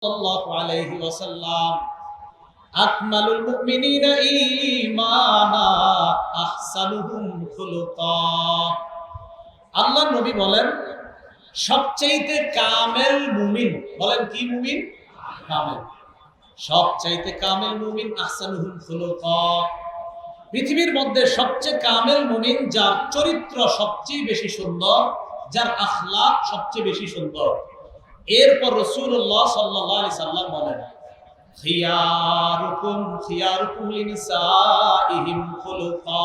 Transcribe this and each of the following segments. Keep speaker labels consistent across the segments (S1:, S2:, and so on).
S1: সাল্লাল্লাহু আলাইহি ওয়াসাল্লাম আকমালুল মুমিনিনা ঈমানা আহসানুহুম খুলুকা। আল্লাহর নবী বলেন সবচাইতে কামেল মুমিন, বলেন কি মুমিন? কামেল। সবচাইতে কামেল মুমিন আহসানুহুম খুলুকা। পৃথিবীর মধ্যে সবচেয়ে কামেল মুমিন যার চরিত্র সবচেয়ে বেশি সুন্দর, যার আখলাক সবচেয়ে বেশি সুন্দর। এরপর রাসূলুল্লাহ সাল্লাল্লাহু আলাইহি সাল্লাম বলেন খিয়ারুকুম লিনিসাইহিম খুলুকা।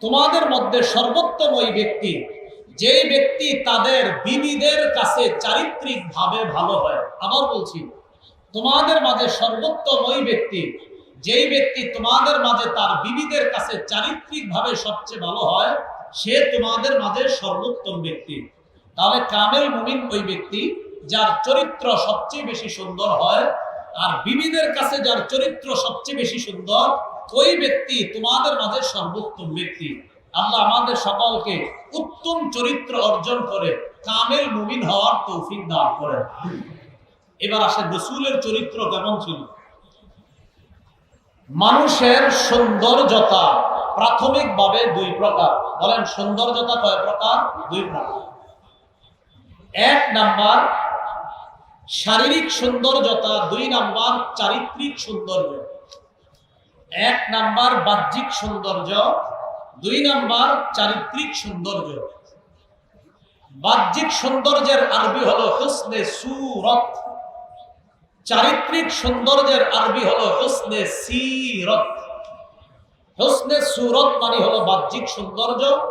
S1: তোমাদের মধ্যে সর্বোত্তম ওই ব্যক্তি যেই ব্যক্তি তাদের বিবিদের কাছে চারিত্রিক ভাবে ভালো হয়। আবার বলছি, তোমাদের মাঝে সর্বোত্তম ওই ব্যক্তি যেই ব্যক্তি তোমাদের মাঝে তার বিবিদের কাছে চারিত্রিক ভাবে সবচেয়ে ভালো হয়, সে তোমাদের মাঝে সর্বোত্তম ব্যক্তি। তাহলে কামেল মুমিন ওই ব্যক্তি যার চরিত্র সবচেয়ে বেশি সুন্দর হয়, আর বিবিদের কাছে যার চরিত্র সবচেয়ে বেশি সুন্দর, ওই ব্যক্তি তোমাদের মাঝে সর্বোত্তম ব্যক্তি। আল্লাহ আমাদের সকলকে উত্তম চরিত্র অর্জন করে কামেল মুমিন হওয়ার তৌফিক দান করেন। এবার আসে রাসূলের চরিত্র কেমন ছিল। মানুষের সৌন্দর্যতা প্রাথমিকভাবে দুই প্রকার। বলেন সৌন্দর্যতা কয় প্রকার? দুই প্রকার। এক নাম্বার শারীরিক সৌন্দর্যতা, দুই নাম্বার চারিত্রিক সৌন্দর্য। এক নাম্বার বাহ্যিক সৌন্দর্য, দুই নাম্বার চারিত্রিক সৌন্দর্য। বাহ্যিক সৌন্দর্যের আরবি হলো হুসনে সুরত, চারিত্রিক সৌন্দর্যের আরবি হলো হুসনে সিরত। হুসনে সুরত মানে হলো বাহ্যিক সৌন্দর্য,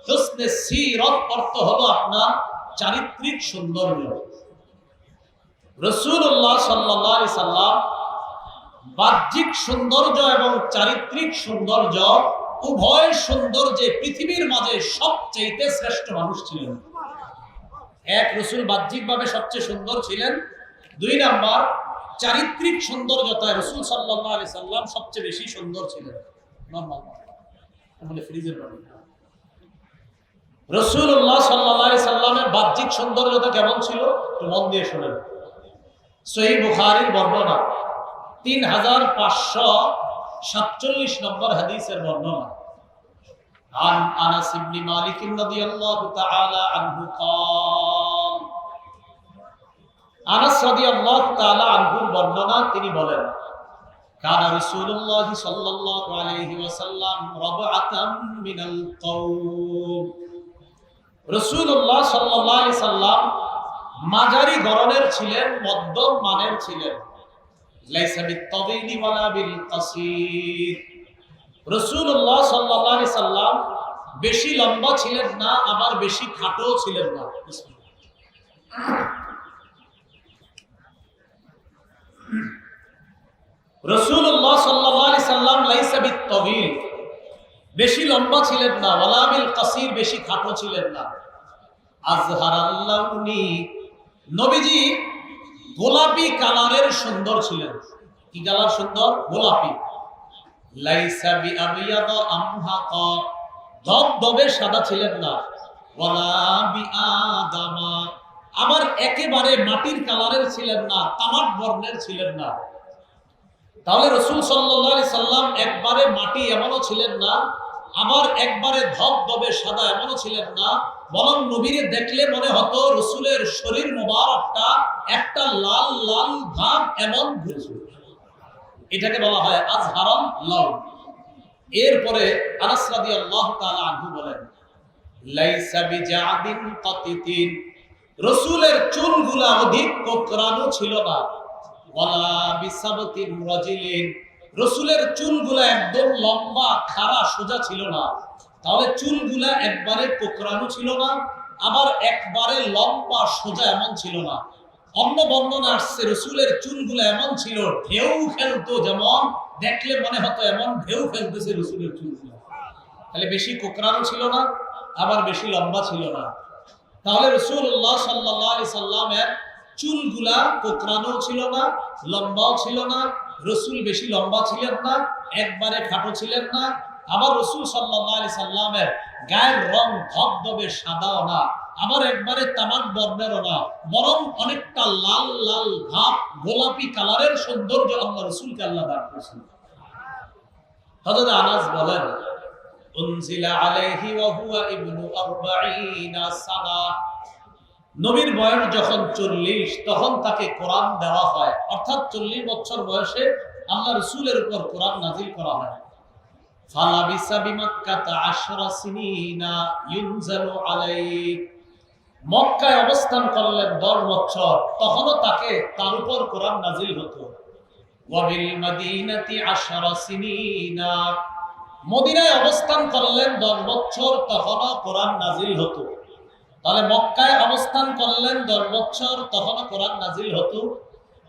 S1: হুসনে সিরত অর্থ হলো আপনার চারিত্রিক সৌন্দর্য। রাসূলুল্লাহ সাল্লাল্লাহু আলাইহি সাল্লাম বাহ্যিক সৌন্দর্য এবং চারিত্রিক সৌন্দর্য উভয় সৌন্দর্যে পৃথিবীর মাঝে সবচেয়ে শ্রেষ্ঠ মানুষ ছিলেন। এক, রাসূল বাহ্যিকভাবে সবচেয়ে সুন্দর ছিলেন। দুই নাম্বার চারিত্রিক সৌন্দর্যতায় রাসূল সাল্লাল্লাহু আলাইহি সাল্লাম সবচেয়ে বেশি সুন্দর ছিলেন। নরমাল মানে ফ্রিজের পানি। রাসূলুল্লাহ সাল্লাল্লাহু আলাইহি সাল্লামের বাহ্যিক সৌন্দর্যতা কেমন ছিল একটু মন দিয়ে শুনেন। সহিহ বুখারীর বর্ণনা 3547 নম্বর হাদিসের বর্ণনা। আন আনাস ইবনে মালিক রাদিয়াল্লাহু তাআলা আনহু قال আনাস রাদিয়াল্লাহু তাআলা আনহুর বর্ণনা, তিনি বলেন কানা রাসূলুল্লাহ সাল্লাল্লাহু আলাইহি ওয়াসাল্লাম রাবআতাম মিনাল কওম। রাসূলুল্লাহ সাল্লাল্লাহু আলাইহি সাল্লাম মাঝারি গড়নের ছিলেন, মধ্যম মানের ছিলেন। লাইসা বিত-তাওয়িলি ওয়ালা বিল-কাসীর। রাসূলুল্লাহ সাল্লাল্লাহু আলাইহি সাল্লাম বেশি লম্বা ছিলেন না, আবার বেশি খাটো ছিলেন না। রাসূলুল্লাহ সাল্লাল্লাহু আলাইহি সাল্লাম লাইসা বিত-তাওয়িল, বেশি লম্বা ছিলেন না, ওয়ালা বিল-কাসীর, বেশি খাটো ছিলেন না। আযহারাল-লাউনি, নবীজি গোলাপি কালারের সুন্দর ছিলেন। কি কালার সুন্দর? গোলাপি। লাইসা বিআবিয়াদা আমহাকা, ধবধবে সাদা ছিলেন না। ওয়ালা বিআদামা, আবার একেবারে মাটির কালারের ছিলেন না, তামাট বর্ণের ছিলেন না। তাহলে রাসূল সাল্লাল্লাহু আলাইহি সাল্লাম একবারে মাটি এমনও ছিলেন না, আবার একবারে ধবধবে সাদা এমনও ছিলেন না। বরং নবীরে দেখলে মনে হতো রাসূলের শরীর মোবারকটা একটা লাল লাল ভাব এমন ঘুরছে। এটাকে বলা হয় আযহারাল লাউন। এরপরে আনাস রাদিয়াল্লাহু তাআলা আনহু বলেন লাইসা বিজাদিন কাতিতিন, রাসূলের চুলগুলা অধিক কোকড়ানো ছিল না। ওয়ালা বিসাবতিন রাজিলিন, রাসূলের চুলগুলা একদম লম্বা খাড়া সোজা ছিল না। তাহলে চুলগুলা একবারে কোকড়ানো ছিল না, আবার একবারে লম্বা সোজা এমন ছিল না। অন্য বর্ণনা আসছে রাসূলের চুলগুলা এমন ছিল ঢেউ খেলতো, যেমন দেখলে মনে হতো এমন ঢেউ খেলতেছে রাসূলের চুলগুলা। তাহলে বেশি কোকড়ানো ছিল না, আবার বেশি লম্বা ছিল না। তাহলে রাসূলুল্লাহ সাল্লাল্লাহু আলাইহি সাল্লামের চুলগুলা কোকড়ানো ছিল না, লম্বাও ছিল না। রাসূল বেশি লম্বা ছিলেন না, একবারে খাটো ছিলেন না। আবার রাসূল সাল্লাল্লাহু আলাইহি সাল্লামের গায়ের রং ধবধবে সাদাও না, আবার একবারে তামাক বর্ণেরও না, বরং অনেকটা লাল লাল ভাব গোলাপি কালারের সৌন্দর্য আল্লাহ রাসূলকে আল্লাহ দান করেছেন। হযরত আনাস বলেন, উনজিলা আলাইহি ওয়া হুয়া ইবনু 40 সানা, নবীর বয়স যখন 40 তখন তাকে কোরআন দেওয়া হয়, অর্থাৎ 40 বছর বয়সে আল্লাহ রাসূলের উপর কোরআন নাযিল করা হয়। ফালাবিসা বিমাক্কাতা 10 সিনিনা ইউনজালু আলাইহি, মক্কায় অবস্থান করলেন 10 বছর, তখনও তাকে তার উপর কোরআন নাযিল হতো। ওয়া বিল মাদিনাতি 10 সিনিনা, মদিনায় অবস্থান করলেন 10 বছর, তখনও কোরআন নাযিল হতো। তাহলে মক্কায় অবস্থান করলেন 10 বছর, তখনও কোরআন নাযিল হতো।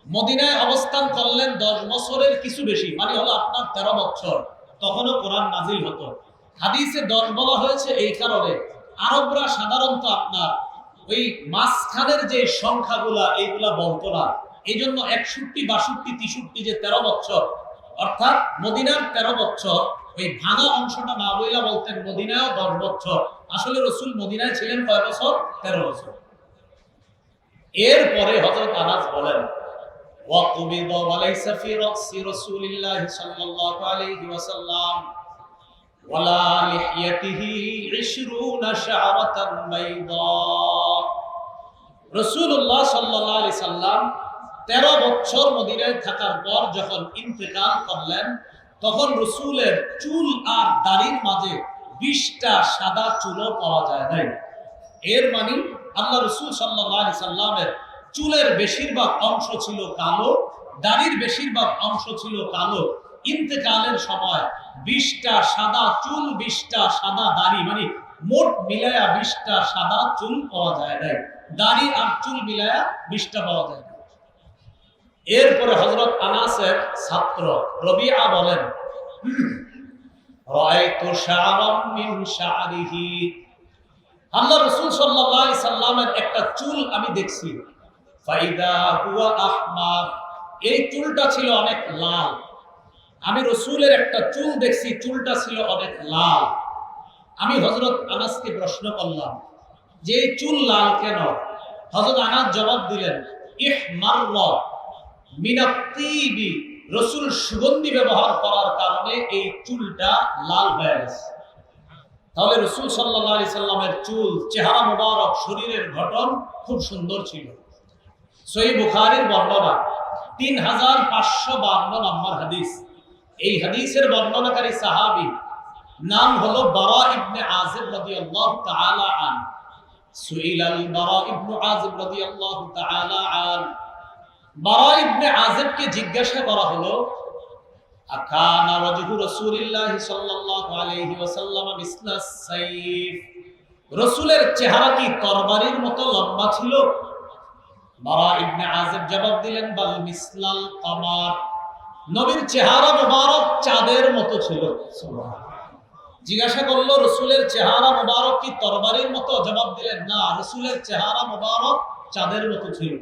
S1: মদিনায় অবস্থান করলেন 10 বছরের কিছু বেশি, মানে হলো আপনার 13 বছর, তখনও কোরআন নাযিল হতো। হাদিসে 10 বলা হয়েছে এই কারণে, আরবরা সাধারণত আপনার ওই মাঝখানের যে সংখ্যাগুলা এইগুলা বলতো না, এই জন্য 61, 62, 63 যে 13 বছর, অর্থাৎ মদিনার 13 বছর, ওই ভাঙা অংশটা না বইলা বলতেন মদিনায় 10 বছর। আসলে রাসূল মদিনায় ছিলেন কয় বছর? 13 বছর। এরপরে হযরত আনাস বলেন, وقبض وليس في رأس رسول الله صلى الله عليه وسلم ولا لحيته 20 شعرة بيضاء, রাসূলুল্লাহ সাল্লাল্লাহু আলাইহি সাল্লাম 13 বছর মদিনায় থাকার পর যখন ইন্তেকাল করলেন, তখন রাসূলের চুল আর দাড়ির মাঝে 20টা সাদা চুলও পাওয়া যায় নাই। এর মানে আল্লাহ রাসূল সাল্লাল্লাহু আলাইহি সাল্লামের চুলের বেশিরভাগ অংশ ছিল কালো, দাড়ির বেশিরভাগ অংশ ছিল কালো। ইন্তেকালের সময় 20টা সাদা চুল, 20টা সাদা দাড়ি, মানে মোট মিলায়া 20টা সাদা চুল পাওয়া যায় নাই। দাড়ি আর চুল মিলায়া 20টা পাওয়া যায়। এরপরে হযরত আনাসের ছাত্র রবিআ বলেন, রাআইতু শা'রাম মিন শা'রিহি, আল্লাহ রাসূল সাল্লাল্লাহু আলাইহি সাল্লামের একটা চুল আমি দেখছি, ফাইদা হুয়া আহমার, এই চুলটা ছিল অনেক লাল। আমি রাসূলের একটা চুল দেখছি, চুলটা ছিল অনেক লাল। আমি হযরত আনাসকে প্রশ্ন করলাম যে এই চুল লাল কেন? হযরত আনাস জবাব দিলেন, ইহমাররা মিনাত-তিবি, রাসূল সুগন্ধি ব্যবহার করার কারণে এই চুলটা লাল হয়ে গেছে। তাহলে রাসূল সাল্লাল্লাহু আলাইহি সাল্লামের চুল, চেহারা মোবারক, শরীরের গঠন খুব সুন্দর ছিল। সহিহ বুখারীর বর্ণনা 3552 নম্বর হাদিস। এই হাদিসের বর্ণনাকারী সাহাবী নাম হলো বারা ইবনে আযিব রাদিয়াল্লাহু তাআলা আন। সুইলাল বারা ইবনে আযিব রাদিয়াল্লাহু তাআলা আন, বারা ইবনে আযিবকে জিজ্ঞাসা করা হলো, আকানা ওয়াজহু রাসূলিল্লাহি সাল্লাল্লাহু আলাইহি ওয়াসাল্লাম মিসলাস সাইফ, রাসূলের চেহারা কি তরবারির মতো লম্বা ছিল? বারা ইবনে আযিব জবাব দিলেন, বাল মিসলাল কামার, নবীর চেহারা মোবারক চাঁদের মতো ছিল। সুবহানাল্লাহ। জিজ্ঞাসা করলো, রাসূলের চেহারা মোবারক কি তরবারির মতো? জবাব দিলেন, না, রাসূলের চেহারা মোবারক চাঁদের মতো ছিল।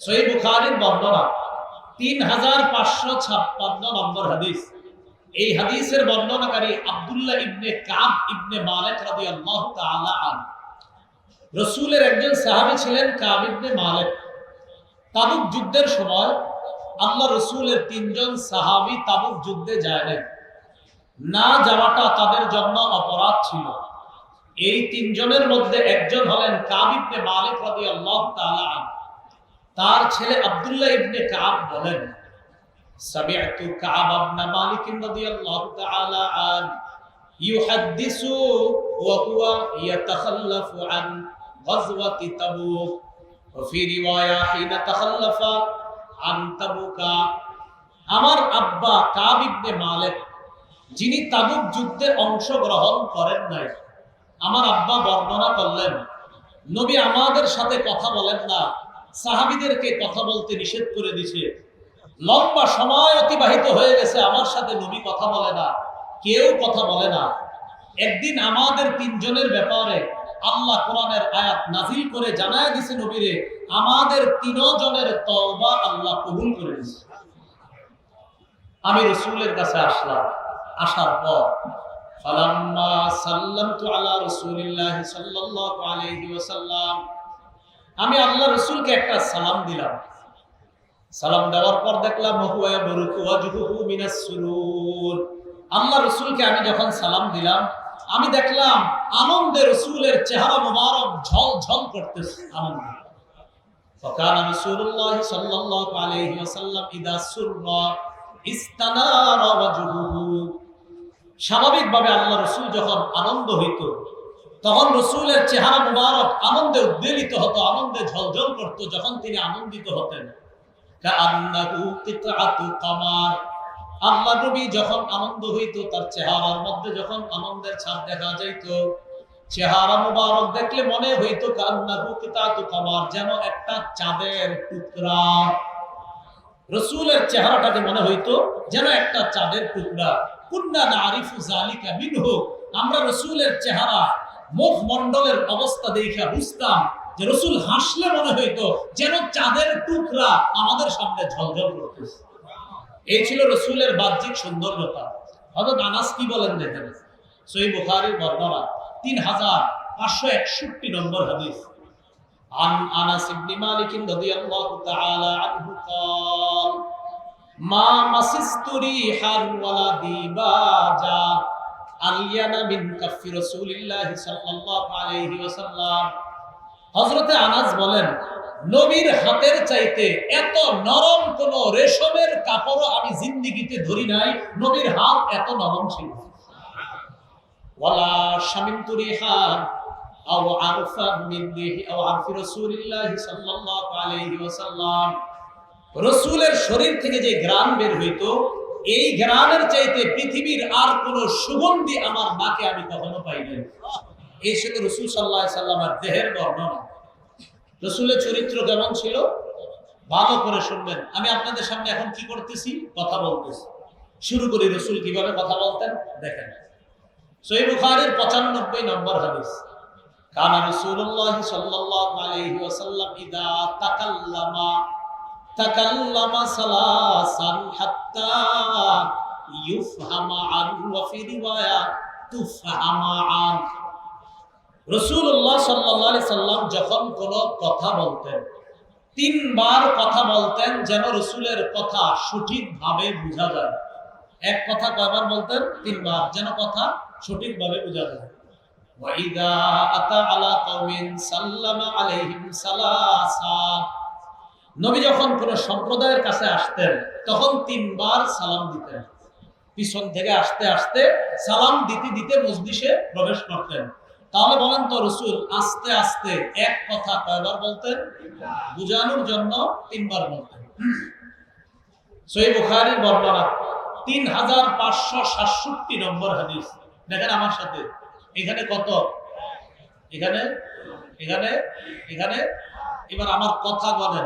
S1: সহিহ বুখারীর বর্ণনা 3556 নম্বর হাদিস। এই হাদিসের বর্ণনাকারী আব্দুল্লাহ ইবনে কাব ইবনে মালিক রাদিয়াল্লাহু তাআলা আন। রাসূলের একজন সাহাবী ছিলেন কাব ইবনে মালিক। তাবুক যুদ্ধের সময় আল্লাহ রাসূলের 3 জন সাহাবী তাবুক যুদ্ধে যায় নাই। না যাওয়াটা তাদের জন্য অপরাধ ছিল। এই 3 জনের মধ্যে একজন হলেন কাব ইবনে মালিক রাদিয়াল্লাহু তাআলা আন। তার ছেলে আব্দুল্লাহ ইবনে কাব বলেন, সামি'তু কাব ইবনে মালিক রাদিয়াল্লাহু তাআলা আন ইউহাদ্দিসু ওয়া হুয়া ইয়াতাখাল্লাফু আন গাজওয়াতি তাবুক ওয়া ফি রিওয়ায়া হিনা তাখাল্লাফা আন তাবুকা। আমার আব্বা কাব ইবনে মালিক, যিনি তাবুক যুদ্ধে অংশগ্রহণ করেন নাই, আমার আব্বা বর্ণনা করলেন, নবী আমাদের সাথে কথা বলেন না, সাহাবীদেরকে কথা বলতে নিষেধ করে দিয়েছে। লম্বা সময় অতিবাহিত হয়ে গেছে, আমার সাথে নবী কথা বলে না, কেউ কথা বলে না। একদিন আমাদের 3 জনের ব্যাপারে আল্লাহ কোরআনের আয়াত নাজিল করে জানায় দিয়েছে নবীরে, আমাদের 3 জনের তওবা আল্লাহ কবুল করে নিয়েছে। আমি রাসূলের কাছে আসলাম। আসার পর ফালাম্মা সাল্লামতু আলা রাসূলিল্লাহি সাল্লাল্লাহু আলাইহি ওয়াসাল্লাম, আমি আল্লাহ রাসূলকে একটা সালাম দিলাম। সালাম দেওয়ার পর দেখলাম হুয়া ইয়াবরুকু ওয়াজহুহু মিনাস সুরুর, আল্লাহ রাসূলকে আমি যখন সালাম দিলাম আমি দেখলাম আনন্দে রাসূলের চেহারা মোবারক ঝলঝল করতেছে আনন্দে। ফাকানা রাসূলুল্লাহ সাল্লাল্লাহু আলাইহি ওয়াসাল্লাম ইদা সুররা ইস্তানারা ওয়াজহুহু, স্বাভাবিকভাবে আল্লাহ রাসূল যখন আনন্দ হইত তখন রাসূলের চেহারা মোবারক আনন্দে উদ্বেলিত হতো, আনন্দে ঝলঝল করত যখন তিনি আনন্দিত হতেন। কাআন্নাহু কিতআতু কামার, আল্লাহ নবী যখন আনন্দ হইত তার চেহারার মধ্যে যখন আনন্দের ছাপ দেখা যাইত, চেহারা মোবারক দেখলে মনে হইত কাআন্নাহু কিতআতু কামার, যেন একটা চাঁদের টুকরা। রাসূলের চেহারাটাকে মনে হইতো যেন একটা চাঁদের টুকরা। কুন্না নারিফু যালিকা মিনহু, আমরা রাসূলের চেহারা মুখমণ্ডলের অবস্থা দেখে বুঝতাম যে রাসূল হাসলে মনে হইতো যেন চাঁদের টুকরা আমাদের সামনে ঝলঝল করতেছে। এই ছিল রাসূলের বাহ্যিক সৌন্দর্যতা। হযরত আনাস কি বলেন দেখেন, সহিহ বুখারীর বর্ণনা 3561 নম্বর হাদিস। عن أنس بن مالك رضي الله تعالى عنه قال ما مسست ريحا ولا ديباجا ألين من كف رسول الله صلى الله عليه وسلم। হযরতে আনাস বলেন, নবীর হাতের চাইতে এত নরম কোন রেশমের কাপড় আমি জিন্দেগিতে ধরি নাই, নবীর হাত এত নরম ছিল। ওয়ালা শামিমতু রিহান আও আরফা মিন রিহি আও আরফি রাসূলিল্লাহি সাল্লাল্লাহু আলাইহি ওয়াসাল্লাম, রাসূলের শরীর থেকে যে ঘ্রাণ বের হইতো এই ঘ্রাণের চাইতে পৃথিবীর আর কোন সুগন্ধি আমার নাকে আমি কখনো পাই নাই। এই ছিল রাসূল সাল্লাল্লাহু আলাইহি সাল্লামের দেহের বর্ণনা। রাসূলের চরিত্র কেমন ছিল ভালো করে শুনবেন। আমি আপনাদের সামনে এখন কি করতেছি, কথা বলতেছি। শুরু করি রাসূল কিভাবে কথা বলতেন দেখেন। সহিহ বুখারীর 95 নম্বর হাদিস। কানা রাসূলুল্লাহ সাল্লাল্লাহু আলাইহি ওয়াসাল্লাম ইদা তাকাল্লামা সালাসান হাত্তা ইউফহামা আনহু ওয়া ফি রিওয়ায়া তুফহামা আন। রাসূলুল্লাহ সাল্লাল্লাহু আলাইহি সাল্লাম যখন কোনো কথা বলতেন 3 বার কথা বলতেন যেন রাসূলের কথা সঠিকভাবে বোঝা যায়। এক কথা কয়বার বলতেন? 3 বার, যেন কথা সঠিকভাবে বোঝা যায়। ওয়া ইযা আতা আলা কওমিন সাল্লামা আলাইহিম সালাসা, নবী যখন কোন সম্প্রদায়ের কাছে আসতেন তখন 3 বার সালাম দিতেন। পিছন থেকে আসতে আসতে সালাম দিতে দিতে মজলিসে প্রবেশ করতেন। তাহলে বলেন তো রাসূল আস্তে আস্তে এক কথা কয়বার বলতেন? বুঝানোর জন্য 3 বার বলতেন। সহিহ বুখারীর বর্ণনা 3567 নম্বর হাদিস। দেখেন আমার সাথে, এখানে কত? এখানে এখানে এখানে এবার আমার কথা বলেন।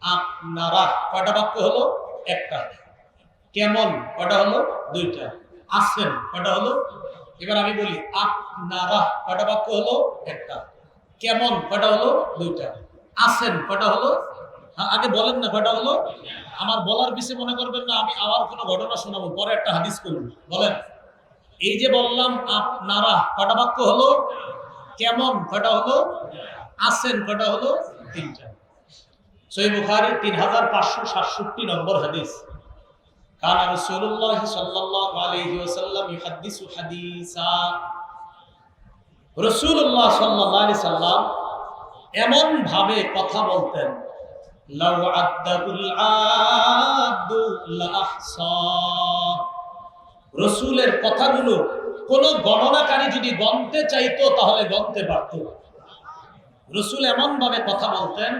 S1: আপনারা কয়টা বাক্য হলো? একটা। কেমন কয়টা হলো? 2টা। আছেন কয়টা হলো? এবার আমি বলি আপনারা কয়টা বাক্য হলো? একটা। কেমন কয়টা হলো? 2টা। আছেন কয়টা হলো? আগে বলেন না কয়টা হলো। আমার বলার বিষয়ে মনে করবেন না আমি আবার কোনো ঘটনা শোনাবো, পরে একটা হাদিস করুন। বলেন, এই যে বললাম আপনারা কয়টা বাক্য হলো? কেমন কয়টা হলো? আছেন কয়টা হলো? 3টা। সহিহ বুখারীর 3567 নম্বর হাদিস। কানা রাসূলুল্লাহ সাল্লাল্লাহু আলাইহি ওয়াসাল্লাম ইউহাদ্দিসু হাদিসা, রাসূলুল্লাহ সাল্লাল্লাহু আলাইহি সাল্লাম এমন ভাবে কথা বলতেন, লাউ আদ্দাকুল আদু লা আহসা, রাসূলের কথাগুলো কোন গণনাকারী যদি গণতে চাইতো তাহলে গণতে পারত। রাসূল এমন ভাবে কথা বলতেন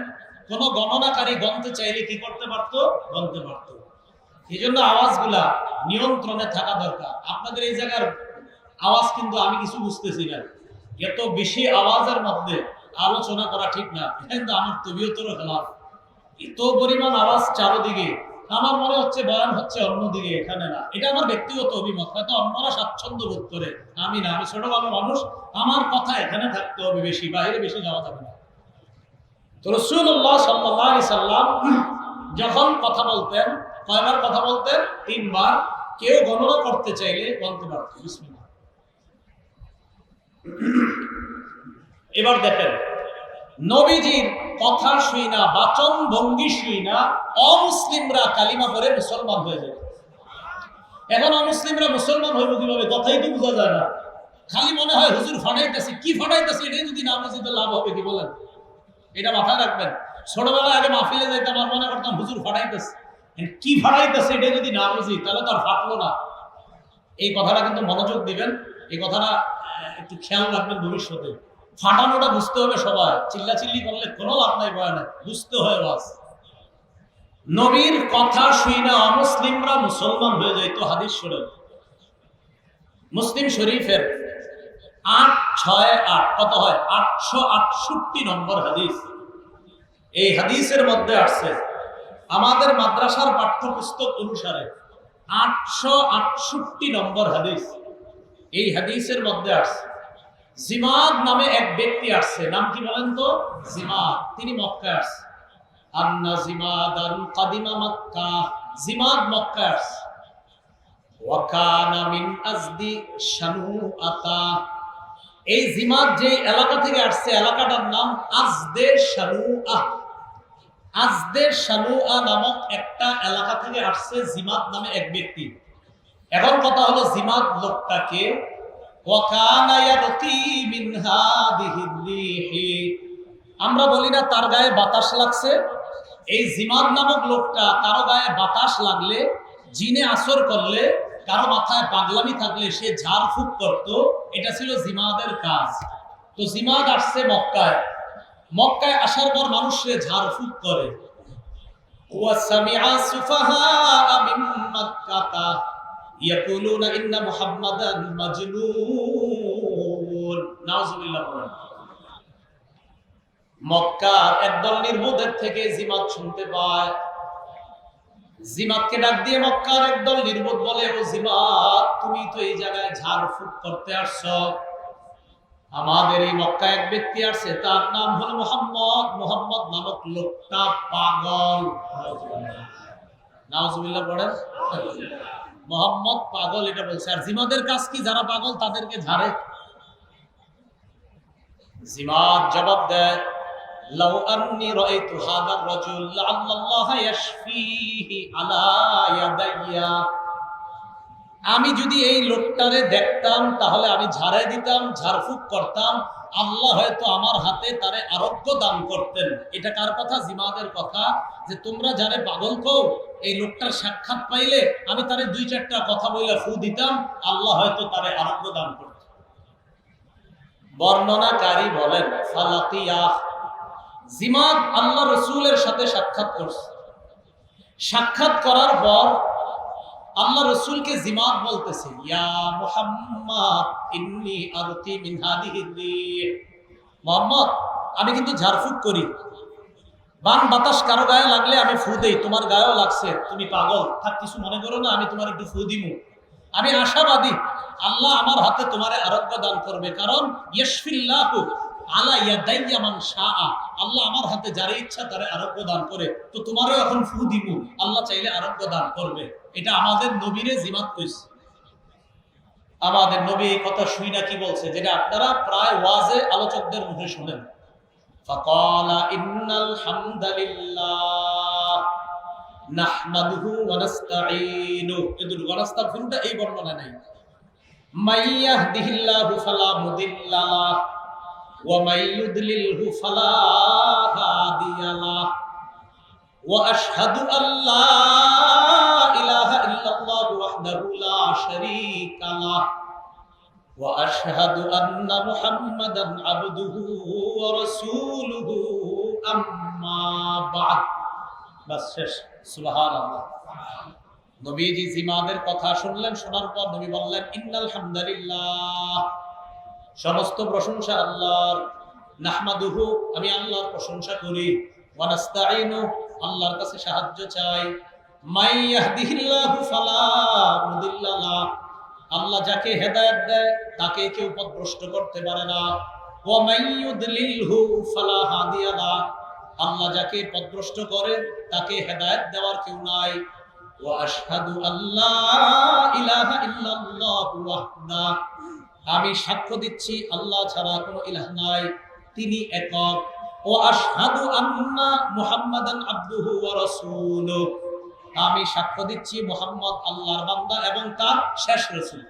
S1: কোন গণনাকারী গণতে চাইলে কি করতে পারত? গণতে পারত। এই জন্য আওয়াজগুলা নিয়ন্ত্রণে থাকা দরকার। আপনাদের এই জায়গার আওয়াজ কিন্তু আমি কিছু বুঝতেছি না, এত বেশি আওয়াজের মধ্যে আলোচনা করা ঠিক না। কিন্তু আমার তবিয়তেরও খেলাফ, এত পরিমাণ আওয়াজ চারদিকে, আমার মনে হচ্ছে বয়ান হচ্ছে অন্যদিকে, এখানে না। এটা আমার ব্যক্তিগত অভিমত, হয়তো অন্যরা স্বাচ্ছন্দ্য বোধ করে, আমি না। আমি ছোট ভালো মানুষ, আমার কথা এখানে থাকতে হবে, বেশি বাইরে বেশি যাওয়া যাবে না। তো রাসূলুল্লাহ সাল্লাল্লাহু আলাইহি সাল্লাম যখন কথা বলতেন কয়বার কথা বলতেন? 3 বার। কেউ গণনা করতে চাইলে বলতে পারত বিসমিল্লাহ। এবার দেখেন, নবীজির কথা শুই না, বাচন ভঙ্গি শুই না অমুসলিমরা কালিমা পড়ে মুসলমান হয়ে যায়। এখন অমুসলিমরা মুসলমান হইব কিভাবে? কথাই তো বোঝা যায় না, খালি মনে হয় হুজুর ফাটাইতেছে। কি ফাটাইতেছে এটাই যদি না বুঝি তো লাভ হবে কি বলেন? এটা মাথায় রাখবেন। ছোটবেলায় আগে মাহফিলে যাইতাম আর মনে করতাম হুজুর ফাটাইতেছে, কি ফাটাইতেছে এটা যদি না বুঝি তাহলে তো আর ফাটলো না। এই কথাটা কিন্তু মনোযোগ দিবেন, এই কথাটা একটু খেয়াল রাখবেন ভবিষ্যতে। ফাটানোটা বুঝতে হবে সবাই, চিল্লাচিল্লি করলে কোনো লাভ নাই, বয়ানে বুঝতে হয় বাস। নবীর কথা শুই না অমুসলিমরা মুসলমান হয়ে যাইতো। হাদিস শরীফ, মুসলিম শরীফের 868 কত হয়? 868 নম্বর হাদিস। এই হাদিসের মধ্যে আসছে আমাদের মাদ্রাসার পাঠ্যপুস্তক অনুসারে 868 নম্বর হাদিস। এই হাদিসের মধ্যে আসছে জিমাদ নামে এক ব্যক্তি আসছে। নাম কি বলেন তো? জিমাদ। তিনি মক্কায় আসছে। আন্না জিমাদান কাদিমা মক্কা, জিমাদ মক্কায় আসছে। ওয়া কানা মিন আজদি শানুআতা, এই জিমাদ যে এলাকা থেকে আসছে এলাকাটার নাম আজদে শানুআ। আজদে শানুআ নামক একটা এলাকা থেকে আসছে জিমাদ নামে এক ব্যক্তি। এখন কথা হলো জিমাদ লোকটাকে, আমরা বলি না তার গায়ে বাতাস লাগছে? এই জিমাদ নামক লোকটা কারো গায়ে বাতাস লাগলে, জিনে আসর করলে, কারো মাথায় পাগলামি থাকলে সে ঝাড়ফুঁক করত। এটা ছিল জিমাদের কাজ। তো জিমাদ আসছে মক্কায়। মক্কায় আসার পর মানুষে ঝাড়ফুঁক করে। ইয়াকুলুনা ইন্না মুহাম্মাদান মাজনুন, নাউযুবিল্লাহ বলেন। মক্কার একদল নির্বোধের থেকে জিমাদ শুনতে পায়। জিমাদকে ডাক দিয়ে মক্কার একদল নির্বোধ বলে, ও জিমাদ, তুমি তো এই জায়গায় ঝাড়ফুঁক করতে আসছো। আমাদের এই মক্কা এক ব্যক্তি আসছে, তার নাম হলো মুহাম্মদ। মুহাম্মদ নামক লোকটা পাগল। নাউযুবিল্লাহ বলেন। মোহাম্মদ পাগল, এটা বলছে। আর জিমাদের কাজ কি? যারা পাগল তাদেরকে ঝাড়ে। জিমাদ জবাব দেয়, লাউ আন্নী রাআইতু হাদার রাজুল লাআল্লাল্লাহ ইয়াশফিহি আলা ইয়াদাইয়া, আমি যদি এই লোকটারে দেখতাম তাহলে আমি ঝাড়াই দিতাম, ঝাড়ফুঁক করতাম, আল্লাহ হয়তো আমার হাতে তারে আরোগ্য দান করতেন। এটা কার কথা? জিমাদের কথা। যে তোমরা যারে পাগল কও, এই লোকটার সাক্ষাৎ পাইলে আমি তারে 2-4টা কথা বলে ফু দিতাম, আল্লাহ হয়তো তারে আরোগ্য দান করতেন। বর্ণনাকারী বলেন, ফালাকিয়া, জিমাদ আল্লাহ রসুলের সাথে সাক্ষাৎ করছে। সাক্ষাৎ করার পর আল্লাহ রসুলকে জিমাদ বলতেছে, ইয়া মুহাম্মদ ইন্নী আরতি মিন হাদিহির রিহ, মুহাম্মদ, আমি কিন্তু ঝাড়ফুঁক করি। বান বাতাস কারো গায়ে লাগলে আমি ফু দেই, তোমার গায়েও লাগছে, তুমি পাগল, থাক কিছু মনে করো না, আমি তোমার একটু ফু দিমু। আমি আশাবাদী আল্লাহ আমার হাতে তোমারে আরোগ্য দান করবে, কারণ ইয়াশফিল্লাহু আলা ইয়াদাইয়া মান শাআ, আল্লাহ আমার হাতে যারে ইচ্ছা তারে আরোগ্য দান করে। তো তোমারও এখন ফু দিমু, আল্লাহ চাইলে আরোগ্য দান করবে। এটা আমাদের নবীরে জিমাদ কইছে। আমাদের নবী এই কথা শুই না কি বলছে, যেটা আপনারা প্রায় ওয়াজে আলোচকদের মুখে শুনেন। ফাকালা ইন্নাল হামদালিল্লাহ নাহমাদুহু ওয়া নাস্তাঈনু, এদুল ওয়া নাস্তাগফিরুটা এই বর্ণনা নাই। মাইয়াহদিহিল্লাহু ফালা মুদিল্লা লাহু ওয়া মাইয়ুদলিলহু ফালা হাদিয়া লাহু ওয়া আশহাদু আল্লা ইলাহা ইল্লাল্লাহু ওয়াহদাহু লা শারীকা লাহু ওয়া আশহাদু আন্না মুহাম্মাদান আবদুহু ওয়া রাসূলুহু আম্মা বা'দ। বাস শেষ। সুবহানাল্লাহ। নবীজি জিমাদের কথা শুনলেন, শোনার পর নবী বললেন, ইন্নাল হামদালিল্লাহ, সমস্ত প্রশংসা আল্লাহর। নাহমাদুহু, আমি আল্লাহর প্রশংসা করি। ওয়া নাস্তাঈনু, আল্লাহর কাছে সাহায্য চাই। মাইয়াহদিহিল্লাহু ফালা মুদিল্লা লাহু, আল্লাহ যাকে হেদায়েত দেয় তাকে কেউ পথভ্রষ্ট করতে পারে না। ওয়া মাইয়ুদলিলহু ফালা হাদিয়া লাহু, আল্লাহ যাকে পথভ্রষ্ট করে তাকে হেদায়েত দেওয়ার কেউ নাই। ওয়া আশহাদু আল্লা ইলাহা ইল্লাল্লাহু ওয়াহদাহু আমি সাক্ষ্য দিচ্ছি আল্লাহ ছাড়া কোনো ইলাহ নাই, তিনি একক। ও আশহাদু আন্না মুহাম্মাদান আবদুহু ওয়া রাসূলুহু, আমি সাক্ষ্য দিচ্ছি মুহাম্মদ আল্লাহর বান্দা এবং তার শেষ রাসূল।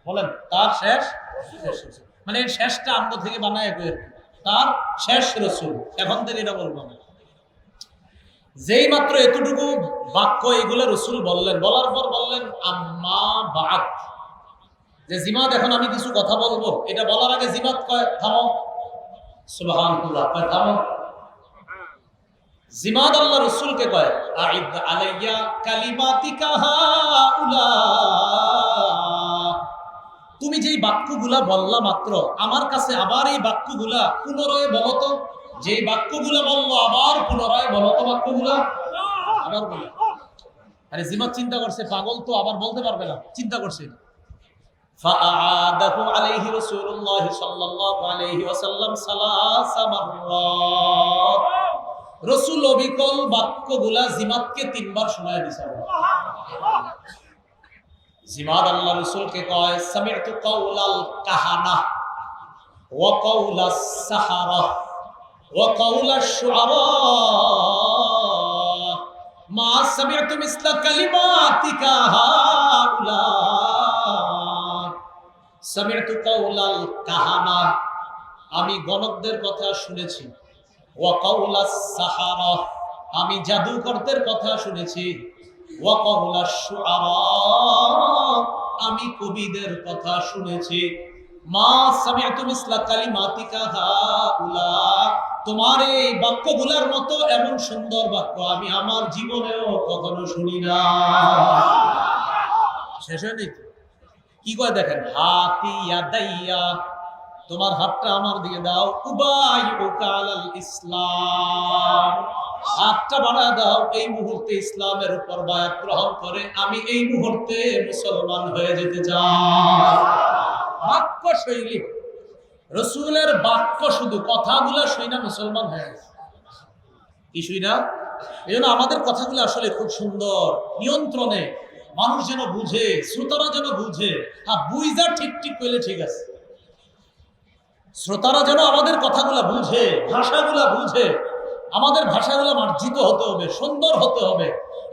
S1: বলেন তার শেষ রাসূল, মানে এই শেষটা আমরা থেকে বানায় তার শেষ রাসূল। এখন থেকে এটা বলবো না। যেই মাত্র এতটুকু বাক্য এগুলো রাসূল বললেন, বলার পর বললেন আম্মা বা'দ, যে জিমাদ এখন আমি কিছু কথা বলবো, এটা বলার আগে জিমাদ কয় থামো। সুবহানাল্লাহ, কয় থামো। জিমাদ আল্লাহ রাসূলকে কয় আইদ আলাইয়া কালিমাতিকা হাউলা, তুমি যেই বাক্যগুলা বললা মাত্র আমার কাছে আবার এই বাক্যগুলা পুনরায় বলো তো। যেই বাক্যগুলা বললো আবার পুনরায় বলো তো বাক্যগুলা, আবার বলো। আরে জিমাদ চিন্তা করছে পাগল তো আবার বলতে পারবে না, চিন্তা করছে। فأعاده عليه رسول الله صلى الله عليه وسلم ثلاث مرات, রাসূল অবিকল বাক্যগুলা জিমাদকে তিনবার শোনায় দিয়েছেন। জিমাদ আল্লাহ রাসূলকে কয় সামি'তু কাওলাল কাহানা ওয়া কাওলাস সাহারা ওয়া কাওলাশ শুআরা মা সামি'তু মিসলা কালিমাতিকা হাউলা। সামি'তু কাওলাল কাহানা, আমি গণকদের কথা শুনেছি। ওয়া কাওলাস সাহারা, আমি জাদুকরদের কথা শুনেছি। ওয়া কাওলাশ শুআরা, আমি কবিদের কথা শুনেছি। মা সামি'তু মিসলা কালিমাতিকা হাউলা, তোমার এই বাক্যগুলোর মতো এমন সুন্দর বাক্য আমি আমার জীবনেও কখনো শুনি না। শেষ হয়নি? কি কয় দেখেন, হাতি ইয়াদাইয়া, তোমার হাতটা আমার দিকে দাও। উবাইউকা আলাল ইসলাম, হাতটা বাড়া দাও, এই মুহূর্তে ইসলামের উপর বায়াত গ্রহণ করে আমি এই মুহূর্তে মুসলমান হয়ে যেতে চাই। বাক্য শৈলী, রাসূলের বাক্য, শুধু কথাগুলো শুইনা মুসলমান হয়ে গেছে। কি শুইনা? এই জন্য আমাদের কথাগুলো আসলে খুব সুন্দর, নিয়ন্ত্রণে, মানুষ যেন বুঝে, শ্রোতারা যেন বুঝে। হ্যাঁ, বুঝা ঠিক ঠিক করলে ঠিক আছে, শ্রোতারা যেন আমাদের কথাগুলো বুঝে, ভাষাগুলো বুঝে। আমাদের ভাষাগুলো মার্জিত হতে হবে, সুন্দর হতে হবে।